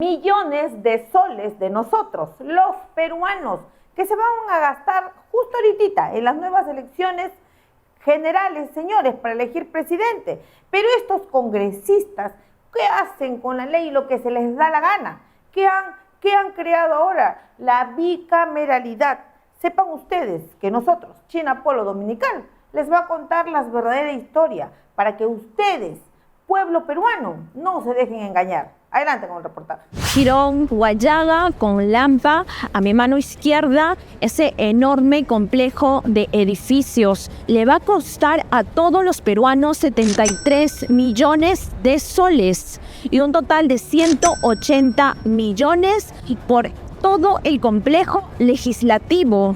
millones de soles de nosotros, los peruanos, que se van a gastar justo ahorita en las nuevas elecciones generales, señores, para elegir presidente. Pero estos congresistas, ¿qué hacen con la ley? Lo que se les da la gana. ¿Qué han creado ahora? La bicameralidad. Sepan ustedes que nosotros, China Polo Dominical, les va a contar la verdadera historia para que ustedes, pueblo peruano, no se dejen engañar. Adelante con el reportaje. Girón, Huallaga, con Lampa, a mi mano izquierda, ese enorme complejo de edificios. Le va a costar a todos los peruanos 73 millones de soles y un total de 180 millones por todo el complejo legislativo.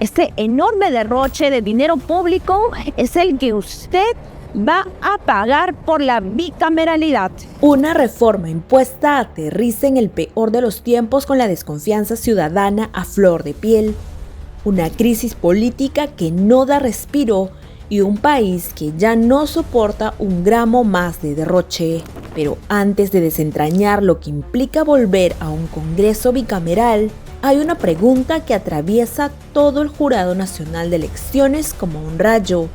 Este enorme derroche de dinero público es el que usted va a pagar por la bicameralidad. Una reforma impuesta aterriza en el peor de los tiempos con la desconfianza ciudadana a flor de piel, una crisis política que no da respiro y un país que ya no soporta un gramo más de derroche. Pero antes de desentrañar lo que implica volver a un Congreso bicameral, hay una pregunta que atraviesa todo el Jurado Nacional de Elecciones como un rayo.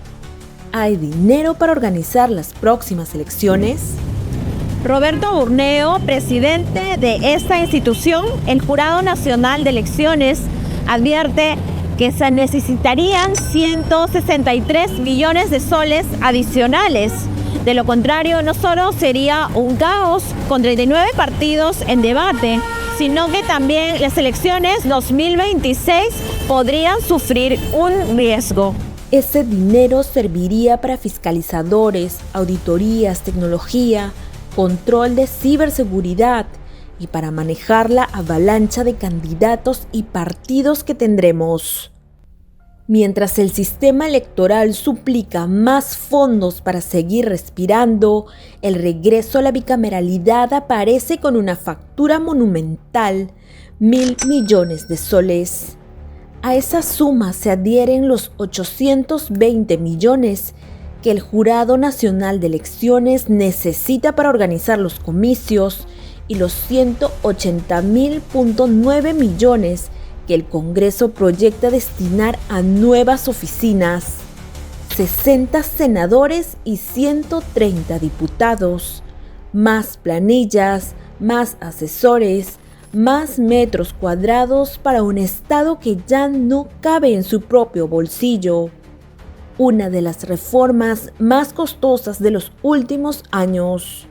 ¿Hay dinero para organizar las próximas elecciones? Roberto Burneo, presidente de esta institución, el Jurado Nacional de Elecciones, advierte que se necesitarían 163 millones de soles adicionales. De lo contrario, no solo sería un caos con 39 partidos en debate, sino que también las elecciones 2026 podrían sufrir un riesgo. Ese dinero serviría para fiscalizadores, auditorías, tecnología, control de ciberseguridad y para manejar la avalancha de candidatos y partidos que tendremos. Mientras el sistema electoral suplica más fondos para seguir respirando, el regreso a la bicameralidad aparece con una factura monumental, 1.000 millones de soles. A esa suma se adhieren los 820 millones que el Jurado Nacional de Elecciones necesita para organizar los comicios y los 180.000.9 millones que el Congreso proyecta destinar a nuevas oficinas, 60 senadores y 130 diputados, más planillas, más asesores, más metros cuadrados para un Estado que ya no cabe en su propio bolsillo. Una de las reformas más costosas de los últimos años.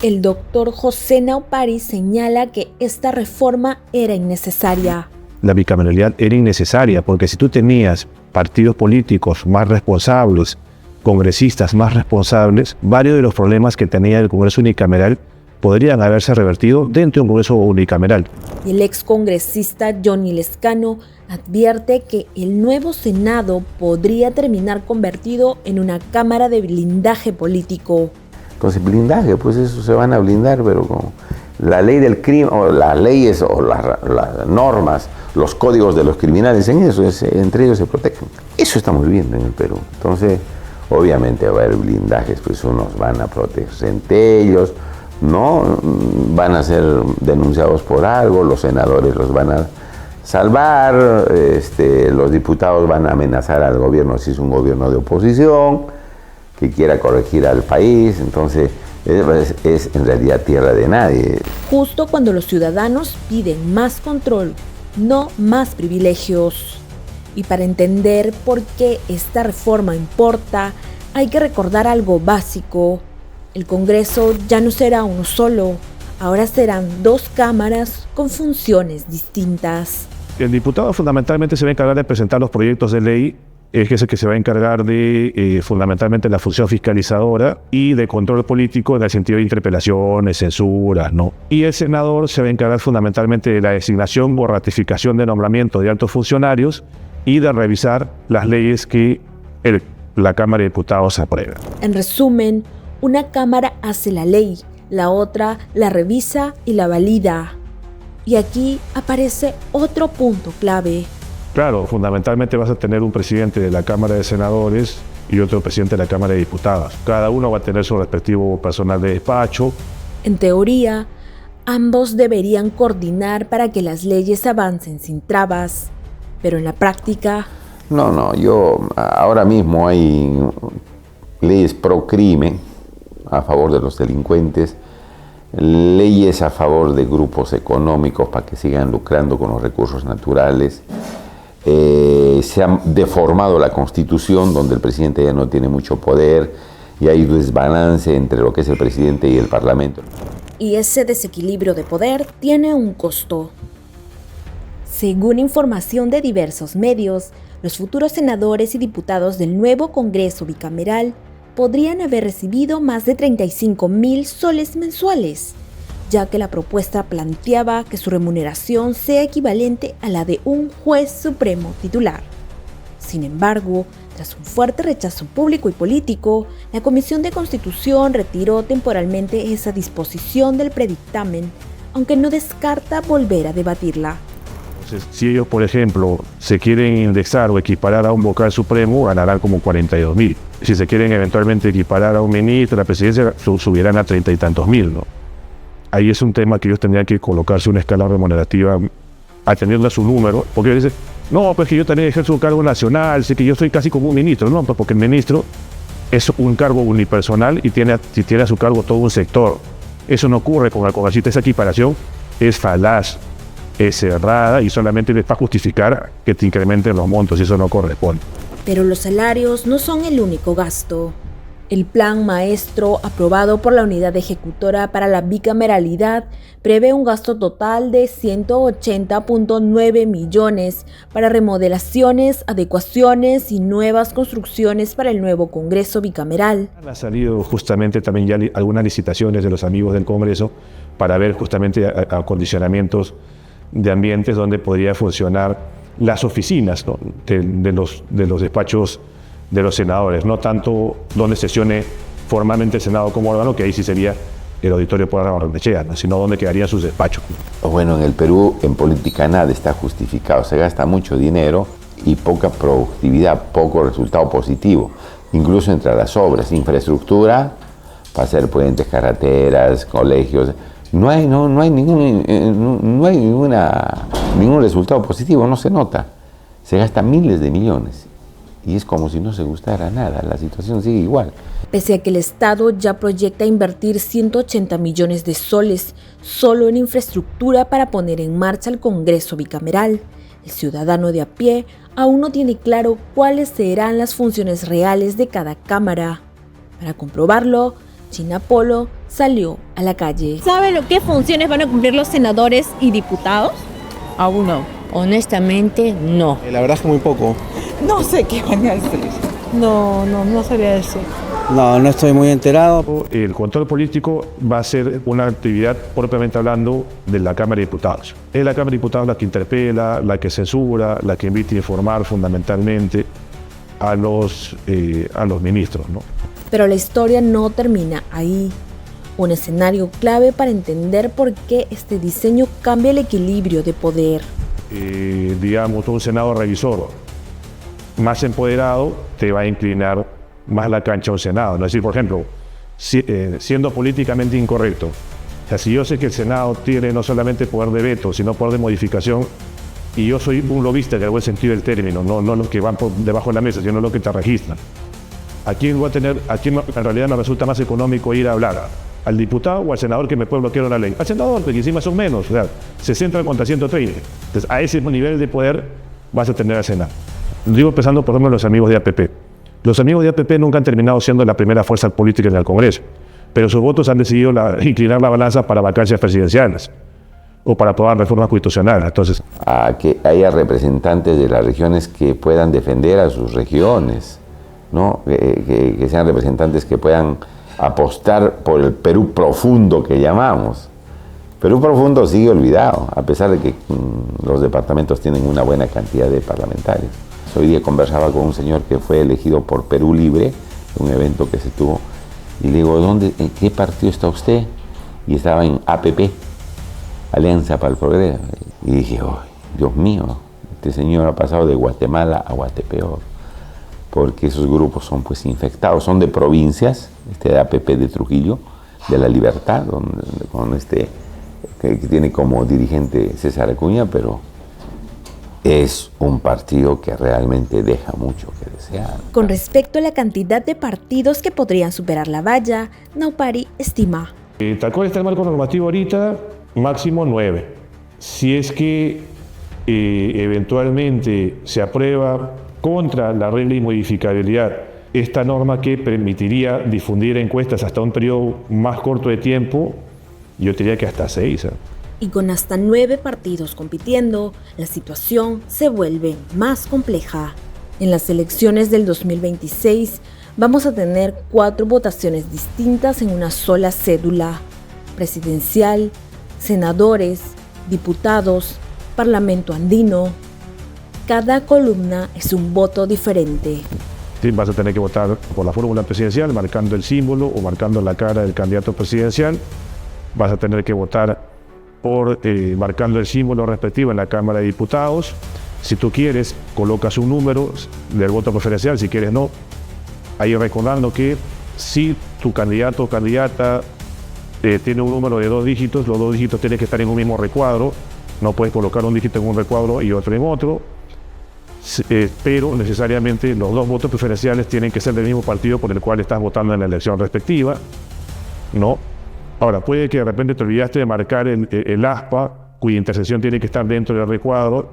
El doctor José Naupari señala que esta reforma era innecesaria. La bicameralidad era innecesaria porque si tú tenías partidos políticos más responsables, congresistas más responsables, varios de los problemas que tenía el Congreso unicameral podrían haberse revertido dentro de un Congreso unicameral. Y el excongresista Johnny Lescano advierte que el nuevo Senado podría terminar convertido en una cámara de blindaje político. Entonces, blindaje, pues eso se van a blindar, pero con la ley del crimen, o las leyes, o las normas, los códigos de los criminales, entre ellos se protegen. Eso estamos viviendo en el Perú. Entonces, obviamente va a haber blindajes, pues unos van a protegerse entre ellos, no van a ser denunciados por algo, los senadores los van a salvar, los diputados van a amenazar al gobierno si es un gobierno de oposición que quiera corregir al país. Entonces es en realidad tierra de nadie. Justo cuando los ciudadanos piden más control, no más privilegios. Y para entender por qué esta reforma importa, hay que recordar algo básico. El Congreso ya no será uno solo, ahora serán dos cámaras con funciones distintas. El diputado fundamentalmente se va a encargar de presentar los proyectos de ley, es el que se va a encargar de fundamentalmente la función fiscalizadora y de control político en el sentido de interpelaciones, censuras, ¿no? Y el senador se va a encargar fundamentalmente de la designación o ratificación de nombramiento de altos funcionarios y de revisar las leyes que la Cámara de Diputados aprueba. En resumen, una cámara hace la ley, la otra la revisa y la valida. Y aquí aparece otro punto clave. Claro, fundamentalmente vas a tener un presidente de la Cámara de Senadores y otro presidente de la Cámara de Diputados. Cada uno va a tener su respectivo personal de despacho. En teoría, Ambos deberían coordinar para que las leyes avancen sin trabas, pero en la práctica... No, ahora mismo hay leyes pro crimen a favor de los delincuentes, leyes a favor de grupos económicos para que sigan lucrando con los recursos naturales. Se ha deformado la Constitución, donde el presidente ya no tiene mucho poder y hay desbalance entre lo que es el presidente y el Parlamento. Y ese desequilibrio de poder tiene un costo. Según información de diversos medios, los futuros senadores y diputados del nuevo Congreso bicameral podrían haber recibido más de 35.000 soles mensuales, ya que la propuesta planteaba que su remuneración sea equivalente a la de un juez supremo titular. Sin embargo, tras un fuerte rechazo público y político, la Comisión de Constitución retiró temporalmente esa disposición del predictamen, aunque no descarta volver a debatirla. Entonces, si ellos, por ejemplo, se quieren indexar o equiparar a un vocal supremo, ganarán como 42.000. Si se quieren eventualmente equiparar a un ministro de la presidencia, subirán a 30 y tantos mil, ¿no? Ahí es un tema que ellos tendrían que colocarse una escala remunerativa atendiendo a su número, porque ellos dicen, no, pues que yo también ejerzo un cargo nacional, sé que yo soy casi como un ministro, no, pues porque el ministro es un cargo unipersonal y tiene a su cargo todo un sector. Eso no ocurre con el congresista, esa equiparación es falaz, es errada y solamente es para justificar que te incrementen los montos y eso no corresponde. Pero los salarios no son el único gasto. El plan maestro aprobado por la unidad ejecutora para la bicameralidad prevé un gasto total de 180.9 millones para remodelaciones, adecuaciones y nuevas construcciones para el nuevo Congreso bicameral. Han salido justamente también ya algunas licitaciones de los amigos del Congreso para ver justamente acondicionamientos de ambientes donde podría funcionar las oficinas, ¿no? de los despachos de los senadores, no tanto donde sesione formalmente el Senado como órgano, que ahí sí sería el auditorio por Barnechea, ¿no? Sino donde quedarían sus despachos. Bueno, en el Perú, en política nada está justificado, se gasta mucho dinero y poca productividad, poco resultado positivo, incluso entre las obras, infraestructura, para hacer puentes, carreteras, colegios, no hay ningún resultado positivo, no se nota, se gasta miles de millones. Y es como si no se gustara nada, la situación sigue igual. Pese a que el Estado ya proyecta invertir 180 millones de soles solo en infraestructura para poner en marcha el Congreso bicameral, el ciudadano de a pie aún no tiene claro cuáles serán las funciones reales de cada cámara. Para comprobarlo, China Polo salió a la calle. ¿Sabe qué funciones van a cumplir los senadores y diputados? Aún no. Honestamente, no. La verdad es que muy poco. No sé qué van a hacer. No sabría decir. No estoy muy enterado. El control político va a ser una actividad propiamente hablando de la Cámara de Diputados. Es la Cámara de Diputados la que interpela, la que censura, la que invita a informar fundamentalmente a los ministros, ¿no? Pero la historia no termina ahí. Un escenario clave para entender por qué este diseño cambia el equilibrio de poder. Digamos, un Senado revisor más empoderado te va a inclinar más la cancha a un Senado. ¿No? Es decir, por ejemplo, siendo políticamente incorrecto, o sea, si yo sé que el Senado tiene no solamente poder de veto, sino poder de modificación, y yo soy un lobista en el buen sentido del término, no los que van por debajo de la mesa, sino los que te registran. ¿A quién en realidad me resulta más económico ir a hablar? ¿Al diputado o al senador que me puede bloquear una ley? Al senador, porque encima son menos, o sea, 60 contra 130. Entonces, a ese nivel de poder vas a tener al Senado. Digo, empezando por ejemplo, los amigos de APP. Los amigos de APP nunca han terminado siendo la primera fuerza política en el Congreso, pero sus votos han decidido inclinar la balanza para vacancias presidenciales o para aprobar reformas constitucionales. Entonces, a que haya representantes de las regiones que puedan defender a sus regiones, ¿no? Que sean representantes que puedan apostar por el Perú profundo que llamamos. Perú profundo sigue olvidado, a pesar de que los departamentos tienen una buena cantidad de parlamentarios. Hoy día conversaba con un señor que fue elegido por Perú Libre, un evento que se tuvo, y le digo, ¿en qué partido está usted? Y estaba en APP, Alianza para el Progreso. Y dije, oh, Dios mío, este señor ha pasado de Guatemala a Guatepeor, porque esos grupos son pues infectados, son de provincias, de APP de Trujillo, de La Libertad, con que tiene como dirigente César Acuña, pero es un partido que realmente deja mucho que desear. Con respecto a la cantidad de partidos que podrían superar la valla, Naupari estima. Tal cual está el marco normativo ahorita, máximo 9. Si es que eventualmente se aprueba contra la regla de modificabilidad esta norma que permitiría difundir encuestas hasta un periodo más corto de tiempo, yo diría que hasta 6. Y con hasta 9 partidos compitiendo, la situación se vuelve más compleja. En las elecciones del 2026 vamos a tener 4 votaciones distintas en una sola cédula: presidencial, senadores, diputados, Parlamento andino. Cada columna es un voto diferente. Sí, vas a tener que votar por la fórmula presidencial, marcando el símbolo o marcando la cara del candidato presidencial. Vas a tener que votar por marcando el símbolo respectivo en la Cámara de Diputados. Si tú quieres, colocas un número del voto preferencial, si quieres no. Ahí recordando que si tu candidato o candidata tiene un número de 2 dígitos, los 2 dígitos tienen que estar en un mismo recuadro. No puedes colocar un dígito en un recuadro y otro en otro. Pero necesariamente los 2 votos preferenciales tienen que ser del mismo partido por el cual estás votando en la elección respectiva, ¿no? Ahora, puede que de repente te olvidaste de marcar el aspa, cuya intersección tiene que estar dentro del recuadro,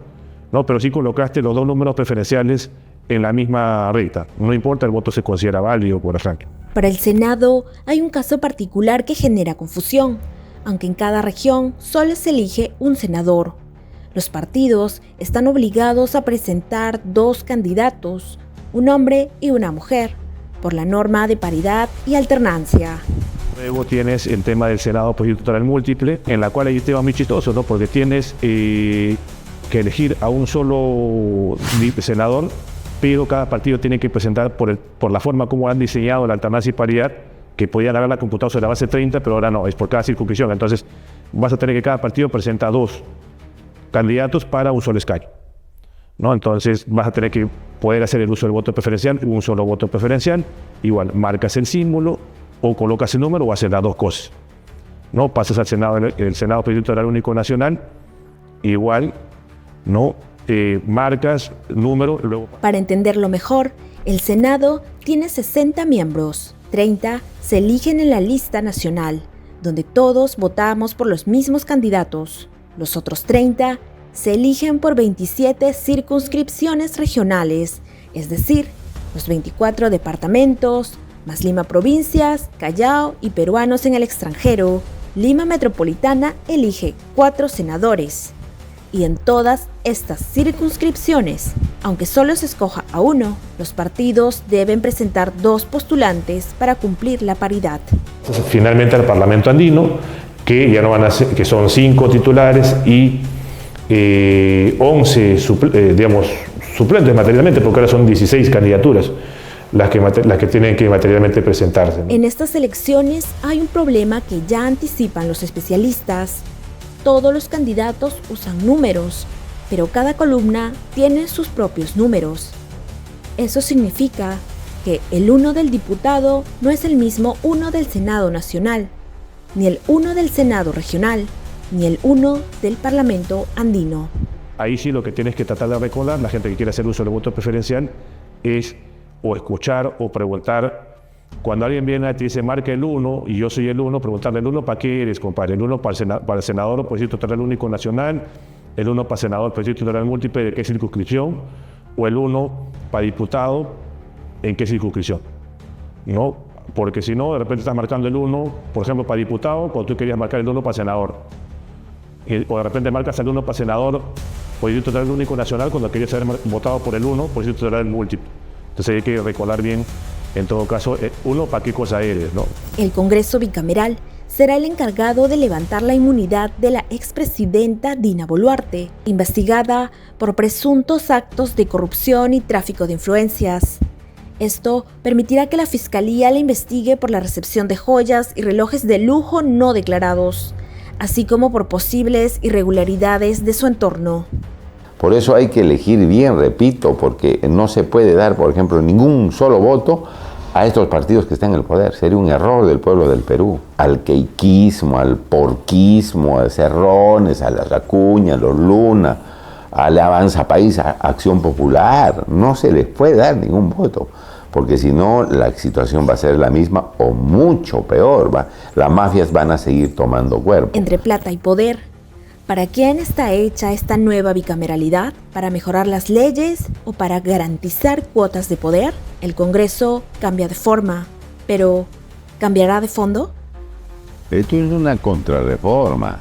¿no? Pero sí colocaste los 2 números preferenciales en la misma recta. No importa, el voto se considera válido, por ejemplo. Para el Senado hay un caso particular que genera confusión, aunque en cada región solo se elige un senador. Los partidos están obligados a presentar 2 candidatos, un hombre y una mujer, por la norma de paridad y alternancia. Luego tienes el tema del Senado plurinominal múltiple, en la cual hay un tema muy chistoso, ¿no? Porque tienes que elegir a un solo senador, pero cada partido tiene que presentar por la forma como han diseñado la alternancia y paridad, que podían haberla computado sobre la base 30, pero ahora no, es por cada circunscripción. Entonces vas a tener que cada partido presenta 2 candidatos para un solo escaño, ¿no? Entonces vas a tener que poder hacer el uso del voto preferencial, un solo voto preferencial, igual marcas el símbolo o colocas el número o haces las 2 cosas, ¿no? Pasas al Senado, el Senado Plurinominal Único Nacional, igual, ¿no? Marcas, número, luego... Para entenderlo mejor, el Senado tiene 60 miembros, 30 se eligen en la lista nacional, donde todos votamos por los mismos candidatos. Los otros 30 se eligen por 27 circunscripciones regionales, es decir, los 24 departamentos, más Lima provincias, Callao y peruanos en el extranjero. Lima Metropolitana elige 4 senadores. Y en todas estas circunscripciones, aunque solo se escoja a uno, los partidos deben presentar 2 postulantes para cumplir la paridad. Finalmente al Parlamento andino, que ya no van a ser, que son 5 titulares y 11 suplentes materialmente, porque ahora son 16 candidaturas las que tienen que materialmente presentarse, ¿no? En estas elecciones hay un problema que ya anticipan los especialistas. Todos los candidatos usan números, pero cada columna tiene sus propios números. Eso significa que el 1 del diputado no es el mismo 1 del Senado Nacional, ni el 1 del Senado Regional, ni el 1 del Parlamento Andino. Ahí sí lo que tienes que tratar de recordar, la gente que quiere hacer uso del voto preferencial, es o escuchar o preguntar. Cuando alguien viene y te dice marca el 1 y yo soy el 1, preguntarle el 1 para qué eres, compadre. El 1 para el senador por distrito electoral único nacional, el 1 para senador por distrito electoral múltiple de qué circunscripción, o el 1 para diputado en qué circunscripción, ¿no? Porque si no, de repente estás marcando el 1, por ejemplo, para diputado, cuando tú querías marcar el 1 para senador. O de repente marcas el 1 para senador por distrito electoral único nacional cuando querías haber votado por el 1 por distrito electoral múltiple. Entonces hay que recordar bien, en todo caso, 1 para qué cosa eres, ¿no? El Congreso Bicameral será el encargado de levantar la inmunidad de la expresidenta Dina Boluarte, investigada por presuntos actos de corrupción y tráfico de influencias. Esto permitirá que la Fiscalía la investigue por la recepción de joyas y relojes de lujo no declarados, así como por posibles irregularidades de su entorno. Por eso hay que elegir bien, repito, porque no se puede dar, por ejemplo, ningún solo voto a estos partidos que están en el poder. Sería un error del pueblo del Perú. Al queiquismo, al porquismo, a Cerrones, a las Acuña, a los Luna, a la Avanza País, a Acción Popular. No se les puede dar ningún voto, porque si no la situación va a ser la misma o mucho peor. Las mafias van a seguir tomando cuerpo. Entre plata y poder, ¿para quién está hecha esta nueva bicameralidad? ¿Para mejorar las leyes o para garantizar cuotas de poder? El Congreso cambia de forma, pero ¿cambiará de fondo? Esto es una contrarreforma.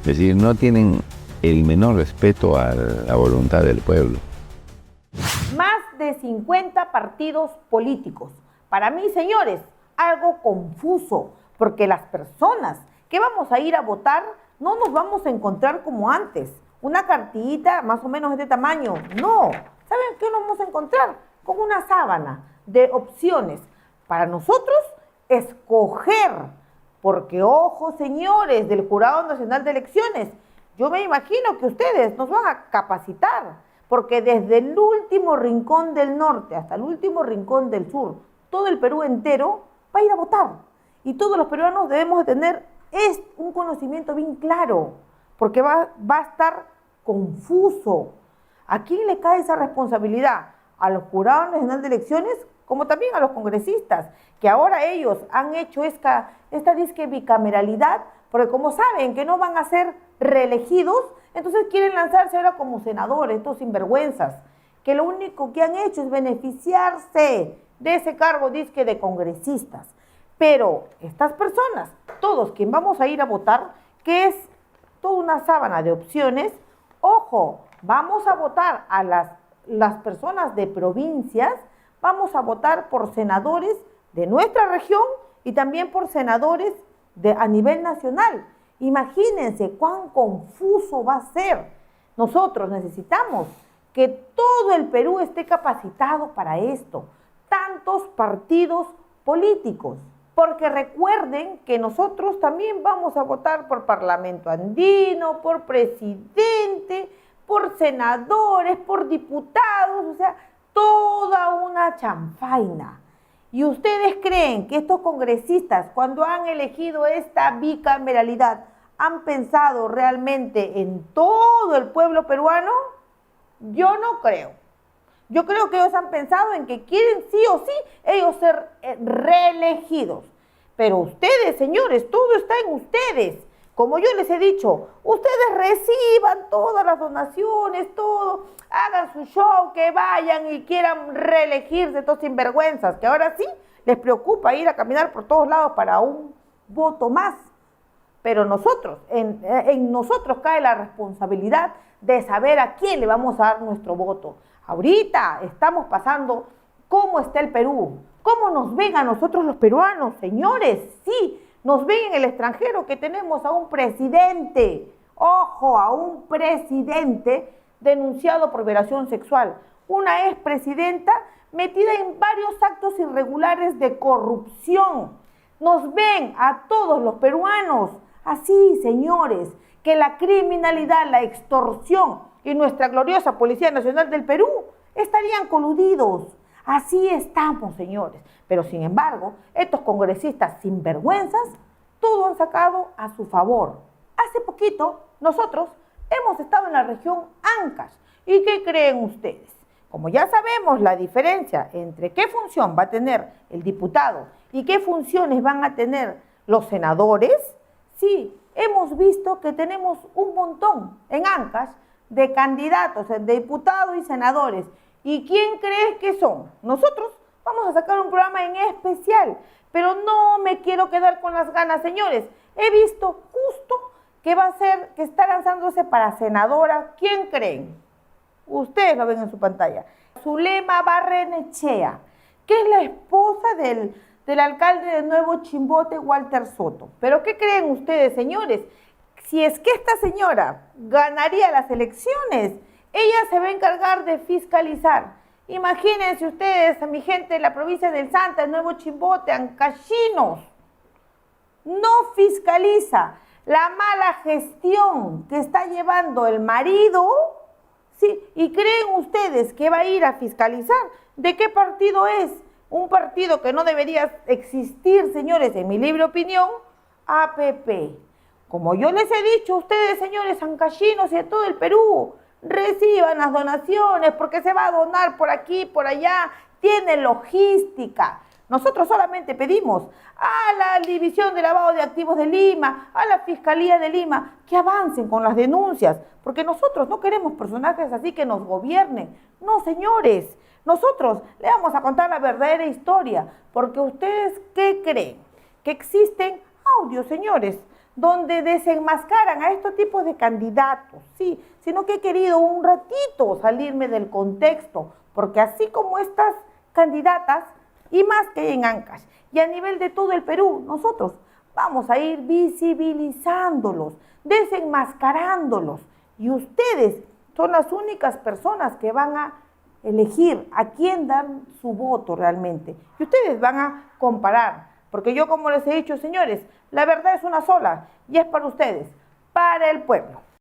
Es decir, no tienen el menor respeto a la voluntad del pueblo. Más de 50 partidos políticos. Para mí, señores, algo confuso, porque las personas que vamos a ir a votar no nos vamos a encontrar como antes, una cartita más o menos de este tamaño. No, ¿saben qué nos vamos a encontrar? Con una sábana de opciones para nosotros escoger, porque ojo, señores del Jurado Nacional de Elecciones, yo me imagino que ustedes nos van a capacitar, porque desde el último rincón del norte hasta el último rincón del sur, todo el Perú entero va a ir a votar. Y todos los peruanos debemos de tener un conocimiento bien claro, porque va a estar confuso. ¿A quién le cae esa responsabilidad? A los Jurados Nacional de Elecciones, como también a los congresistas, que ahora ellos han hecho esta disque bicameralidad, porque como saben que no van a ser reelegidos, entonces quieren lanzarse ahora como senadores, estos sinvergüenzas, que lo único que han hecho es beneficiarse de ese cargo disque de congresistas. Pero estas personas, todos quien vamos a ir a votar, que es toda una sábana de opciones, ojo, vamos a votar a las personas de provincias, vamos a votar por senadores de nuestra región y también por senadores a nivel nacional. Imagínense cuán confuso va a ser. Nosotros necesitamos que todo el Perú esté capacitado para esto. Tantos partidos políticos. Porque recuerden que nosotros también vamos a votar por Parlamento Andino, por presidente, por senadores, por diputados, o sea, toda una chanfaina. ¿Y ustedes creen que estos congresistas, cuando han elegido esta bicameralidad, han pensado realmente en todo el pueblo peruano? Yo no creo. Yo creo que ellos han pensado en que quieren sí o sí ellos ser reelegidos. Pero ustedes, señores, todo está en ustedes. Como yo les he dicho, ustedes reciban todas las donaciones, todo, hagan su show, que vayan y quieran reelegirse estos sinvergüenzas, que ahora sí les preocupa ir a caminar por todos lados para un voto más. Pero nosotros, en nosotros cae la responsabilidad de saber a quién le vamos a dar nuestro voto. Ahorita estamos pasando cómo está el Perú, cómo nos ven a nosotros los peruanos, señores. Sí, nos ven en el extranjero que tenemos a un presidente, ojo, a un presidente denunciado por violación sexual, una expresidenta metida en varios actos irregulares de corrupción. Nos ven a todos los peruanos así, señores, que la criminalidad, la extorsión y nuestra gloriosa Policía Nacional del Perú estarían coludidos. Así estamos, señores. Pero sin embargo, estos congresistas sinvergüenzas todo han sacado a su favor. Hace poquito, nosotros hemos estado en la región Ancash. ¿Y qué creen ustedes? Como ya sabemos la diferencia entre qué función va a tener el diputado y qué funciones van a tener los senadores, sí, hemos visto que tenemos un montón en Ancash de candidatos, de diputados y senadores. ¿Y quién crees que son? Nosotros vamos a sacar un programa en especial, pero no me quiero quedar con las ganas, señores. He visto justo que va a ser, que está lanzándose para senadora. ¿Quién creen? Ustedes lo ven en su pantalla. Zulema Barrenechea, que es la esposa del alcalde de Nuevo Chimbote, Walter Soto. ¿Pero qué creen ustedes, señores? Si es que esta señora ganaría las elecciones, ella se va a encargar de fiscalizar. Imagínense ustedes, a mi gente de la provincia del Santa, de Nuevo Chimbote, ancashinos. No fiscaliza la mala gestión que está llevando el marido, ¿sí? ¿Y creen ustedes que va a ir a fiscalizar? ¿De qué partido es? un partido que no debería existir, señores, en mi libre opinión, APP. Como yo les he dicho a ustedes, señores ancachinos y de todo el Perú, reciban las donaciones porque se va a donar por aquí, por allá, tiene logística. Nosotros solamente pedimos a la División de Lavado de Activos de Lima, a la Fiscalía de Lima, que avancen con las denuncias, porque nosotros no queremos personajes así que nos gobiernen. No, señores, nosotros le vamos a contar la verdadera historia, porque ustedes, ¿qué creen? Que existen audios, señores, donde desenmascaran a estos tipos de candidatos, sí, sino que he querido un ratito salirme del contexto, porque así como estas candidatas, y más que hay en Ancash, y a nivel de todo el Perú, nosotros vamos a ir visibilizándolos, desenmascarándolos, y ustedes son las únicas personas que van a elegir a quién dan su voto realmente, y ustedes van a comparar, porque yo, como les he dicho, señores, la verdad es una sola, y es para ustedes, para el pueblo.